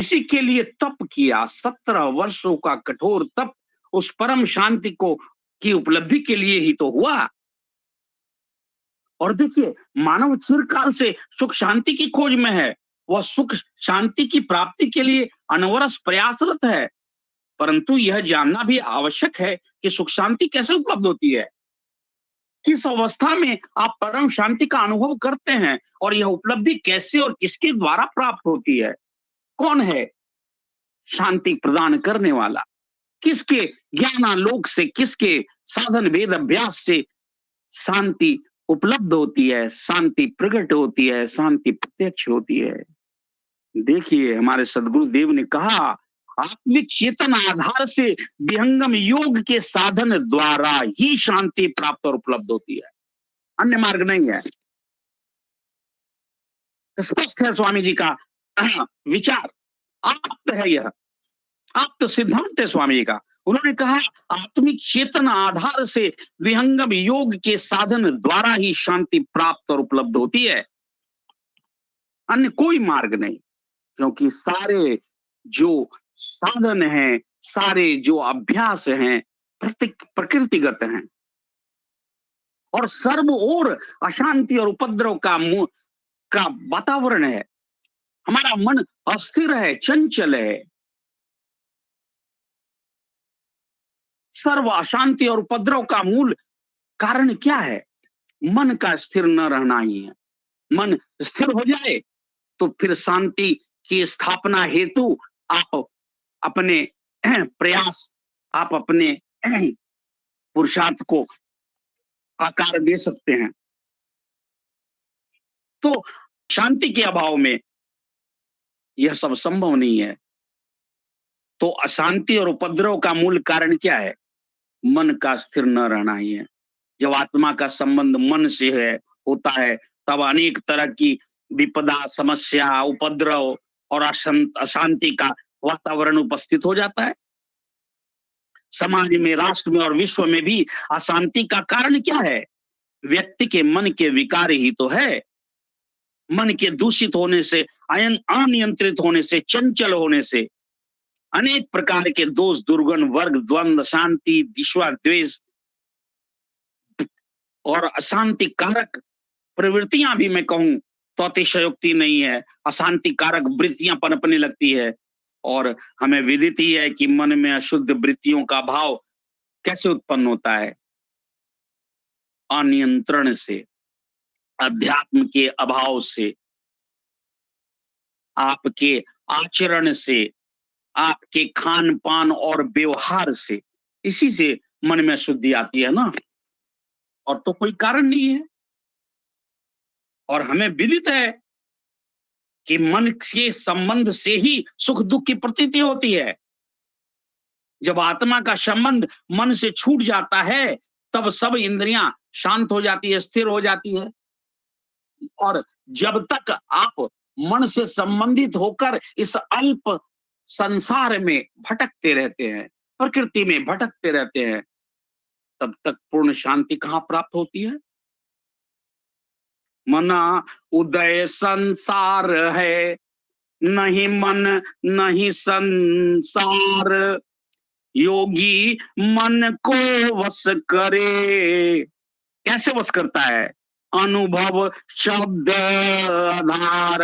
इसी के लिए तप किया, 17 वर्षों का कठोर तप उस परम शांति को की उपलब्धि के लिए ही तो हुआ। और देखिए, मानव चिरकाल से सुख शांति की खोज में है। वह सुख शांति की प्राप्ति के लिए अनवरत प्रयासरत है। परंतु यह जानना भी आवश्यक है कि सुख शांति कैसे उपलब्ध होती है। किस अवस्था में आप परम शांति का अनुभव करते हैं और यह उपलब्धि कैसे और किसके द्वारा प्राप्त होती है। कौन है शांति प्रदान करने वाला? किसके ज्ञानालोक से, किसके साधन वेद अभ्यास से शांति उपलब्ध होती है, शांति प्रकट होती है, शांति प्रत्यक्ष होती है। देखिए, हमारे सदगुरु देव ने कहा, आत्मिक चेतन आधार से विहंगम योग के साधन द्वारा ही शांति प्राप्त और उपलब्ध होती है, अन्य मार्ग नहीं है। स्पष्ट है स्वामी जी का विचार, आप्त है यह, आप्त सिद्धांत है स्वामी जी का। उन्होंने कहा, आत्मिक चेतन आधार से विहंगम योग के साधन द्वारा ही शांति प्राप्त और उपलब्ध होती है, अन्य कोई मार्ग नहीं। क्योंकि सारे जो साधन हैं, सारे जो अभ्यास हैं, प्रकृतिगत हैं और सर्व ओर अशांति और उपद्रव का वातावरण है। हमारा मन अस्थिर है, चंचल है। सर्व अशांति और उपद्रव का मूल कारण क्या है? मन का स्थिर न रहना ही है। मन स्थिर हो जाए तो फिर शांति की स्थापना हेतु आप अपने प्रयास, आप अपने पुरुषार्थ को आकार दे सकते हैं। तो शांति के अभाव में यह सब संभव नहीं है। तो अशांति और उपद्रव का मूल कारण क्या है? मन का स्थिर न रहना ही है। जब आत्मा का संबंध मन से है, होता है, तब अनेक तरह की विपदा, समस्या, उपद्रव और अशांति का वातावरण उपस्थित हो जाता है। समाज में, राष्ट्र में और विश्व में भी अशांति का कारण क्या है? व्यक्ति के मन के विकार ही तो है। मन के दूषित होने से, अनियंत्रित होने से, चंचल होने से अनेक प्रकार के दोष, दुर्गुण, वर्ग, द्वंद, शांति, विश्वा द्वेष और अशांति कारक प्रवृत्तियां भी मैं कहूं तो अतिशयोक्ति नहीं है। अशांति कारक वृत्तियां पनपने लगती है और हमें विदित ही है कि मन में अशुद्ध वृत्तियों का भाव कैसे उत्पन्न होता है? अनियंत्रण से, अध्यात्म के अभाव से, आपके आचरण से, आपके खान पान और व्यवहार से, इसी से मन में अशुद्धि आती है ना, और तो कोई कारण नहीं है। और हमें विदित है कि मन के संबंध से ही सुख दुख की प्रतीति होती है। जब आत्मा का संबंध मन से छूट जाता है तब सब इंद्रियां शांत हो जाती है, स्थिर हो जाती है। और जब तक आप मन से संबंधित होकर इस अल्प संसार में भटकते रहते हैं, प्रकृति में भटकते रहते हैं, तब तक पूर्ण शांति कहां प्राप्त होती है? मना उदय संसार है, नहीं मन नहीं संसार, योगी मन को वश करे। कैसे वश करता है? अनुभव शब्द आधार,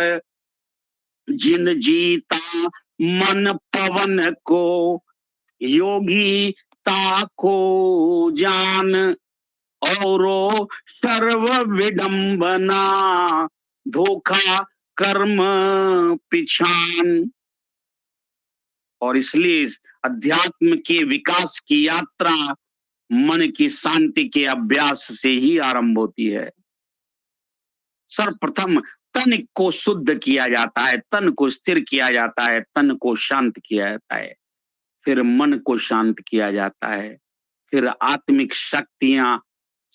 जिन जीता मन पवन को, योगी ताको जान, औरो सर्व विडंबना, धोखा कर्म पिछान। और इसलिए इस अध्यात्म के विकास की यात्रा मन की शांति के अभ्यास से ही आरंभ होती है। सर्वप्रथम तन को शुद्ध किया जाता है, तन को स्थिर किया जाता है, तन को शांत किया जाता है, फिर मन को शांत किया जाता है, फिर आत्मिक शक्तियां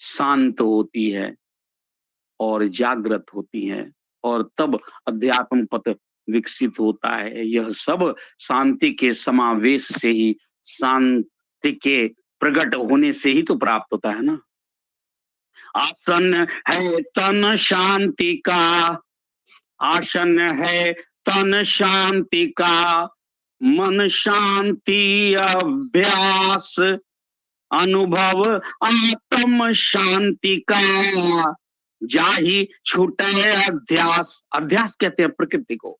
शांत होती है और जागृत होती हैं और तब अध्यात्म पथ विकसित होता है। यह सब शांति के समावेश से ही, शांति के प्रकट होने से ही तो प्राप्त होता है ना। आसन है तन शांति का, आसन है तन शांति का, मन शांति अभ्यास, अनुभव आत्म शांति का, जाहि छूटे अध्यास। अध्यास कहते हैं प्रकृति को।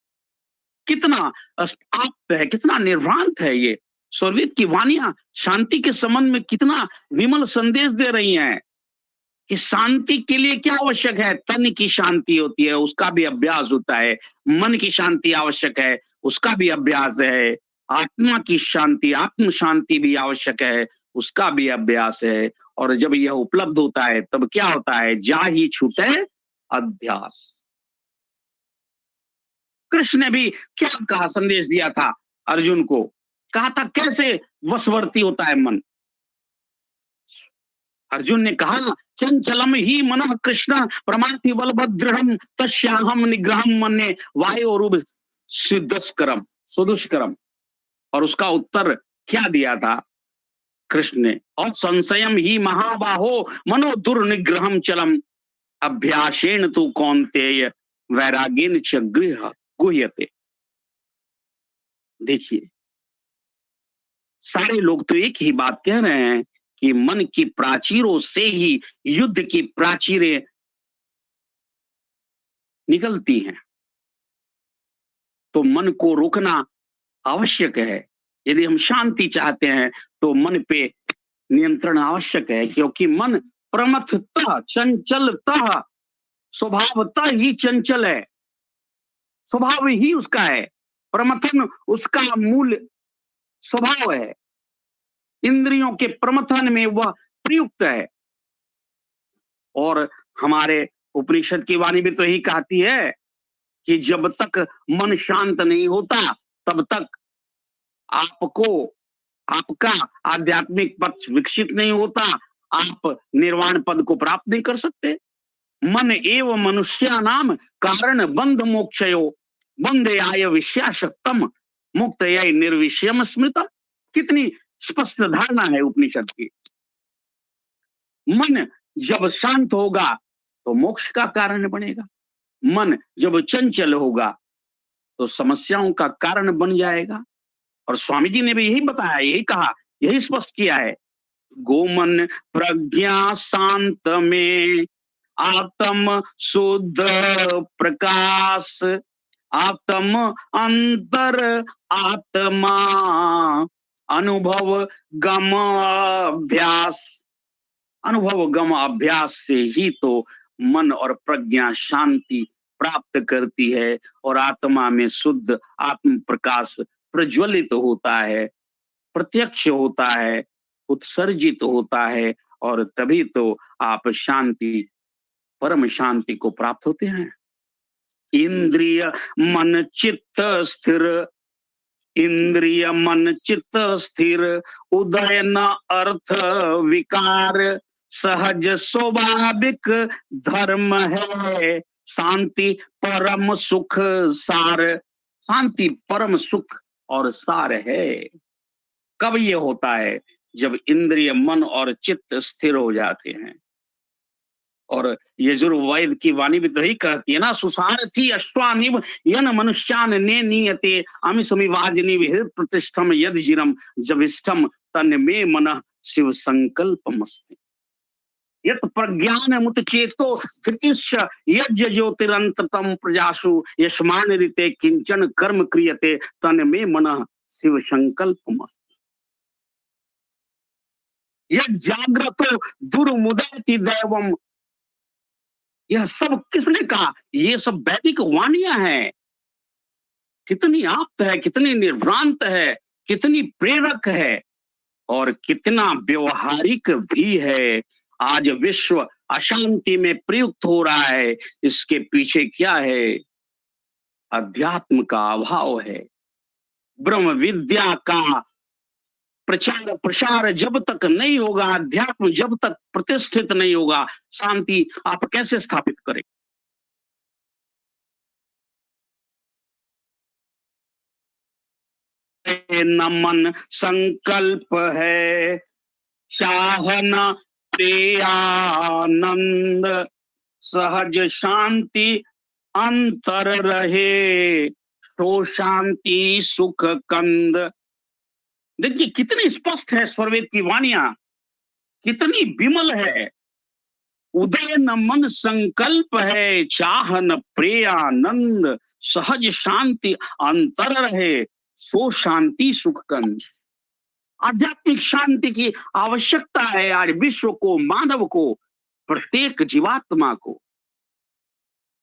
कितना आप्त है, कितना निर्भ्रांत है ये। स्वर्गीत की वाणियां शांति के संबंध में कितना विमल संदेश दे रही हैं कि शांति के लिए क्या आवश्यक है। तन की शांति होती है, उसका भी अभ्यास होता है। मन की शांति आवश्यक है, उसका भी अभ्यास है। आत्मा की शांति, आत्म शांति भी आवश्यक है, उसका भी अभ्यास है। और जब यह उपलब्ध होता है तब क्या होता है, जा ही छूटे अध्यास। कृष्ण ने भी क्या कहा, संदेश दिया था अर्जुन को, कहा था कैसे वशवर्ती होता है मन। अर्जुन ने कहा, चंचलम ही मनः कृष्ण प्रमाथि बलभद्रम तस्याहम निग्रहम मन्ये वायोरूप सिद्धस्करम सुदुष्करम। और उसका उत्तर क्या दिया था कृष्ण ने, और संशयम ही महाबाहो मनो दुर्निग्रहम चलम अभ्यासेन तु कौन्तेय वैरागेन च गृह गुह्यते। देखिए, सारे लोग तो एक ही बात कह रहे हैं कि मन की प्राचीरों से ही युद्ध की प्राचीरें निकलती हैं। तो मन को रोकना आवश्यक है। यदि हम शांति चाहते हैं तो मन पे नियंत्रण आवश्यक है, क्योंकि मन प्रमथतः चंचलतः स्वभावतः ही चंचल है। स्वभाव ही उसका है, प्रमथन उसका मूल स्वभाव है। इंद्रियों के प्रमथन में वह प्रयुक्त है। और हमारे उपनिषद की वाणी भी तो यही कहती है कि जब तक मन शांत नहीं होता तब तक आपको आपका आध्यात्मिक पक्ष विकसित नहीं होता, आप निर्वाण पद को प्राप्त नहीं कर सकते। मन एव मनुष्यानाम कारण बंध मोक्षयो बंधयाय विषयाशक्तम मुक्तये निर्विषयम स्मृतम। कितनी स्पष्ट धारणा है उपनिषद की। मन जब शांत होगा तो मोक्ष का कारण बनेगा। मन जब चंचल होगा तो समस्याओं का कारण बन जाएगा। और स्वामी जी ने भी यही बताया, यही कहा, यही स्पष्ट किया है। गोमन प्रज्ञा शांत में आत्म शुद्ध प्रकाश, आत्म अंतर आत्मा अनुभव गम अभ्यास। अनुभव गम अभ्यास से ही तो मन और प्रज्ञा शांति प्राप्त करती है और आत्मा में शुद्ध आत्म प्रकाश प्रज्वलित होता है, प्रत्यक्ष होता है, उत्सर्जित होता है। और तभी तो आप शांति, परम शांति को प्राप्त होते हैं। इंद्रिय मन चित्त स्थिर, इंद्रिय मन चित्त स्थिर, उदय न अर्थ विकार, सहज स्वाभाविक धर्म है, शांति परम सुख सार। शांति परम सुख और सार है। कब ये होता है, जब इंद्रिय मन और चित्त स्थिर हो जाते हैं। और यजुर्वेद की वाणी भी तो यही कहती है ना, सुसारथी अश्वानिव यन मनुष्यान ने नियते अमिसमिवाजनी विहित प्रतिष्ठम यद जिरम जविष्ठम तन में मन शिव संकल्पमस्ति। यत प्रज्ञान मुत चेतो स्थितिश्च यज्ञ ज्योतिरंततम प्रजासु यस्मान ऋते किंचन कर्म क्रियते तन में मन शिव संकल्पमस्ति। यह जाग्रतो दुर्मुदति दैवम। यह सब किसने कहा, ये सब वैदिक वाणियां हैं। कितनी आप्त है, कितनी निर्भ्रांत है, कितनी प्रेरक है और कितना व्यवहारिक भी है। आज विश्व अशांति में प्रयुक्त हो रहा है, इसके पीछे क्या है, अध्यात्म का अभाव है। ब्रह्म विद्या का प्रचार प्रसार जब तक नहीं होगा, अध्यात्म जब तक प्रतिष्ठित नहीं होगा, शांति आप कैसे स्थापित करें। न मन संकल्प है, चाहना प्रियानंद, सहज शांति अंतर रहे, सो शांति सुख कंद। देखिए कितनी स्पष्ट है स्वरवेद की वाणियां, कितनी विमल है। उदय न मन संकल्प है, चाह न प्रेयानंद, सहज शांति अंतर रहे, सो शांति सुख कंद। आध्यात्मिक शांति की आवश्यकता है आज विश्व को, मानव को, प्रत्येक जीवात्मा को।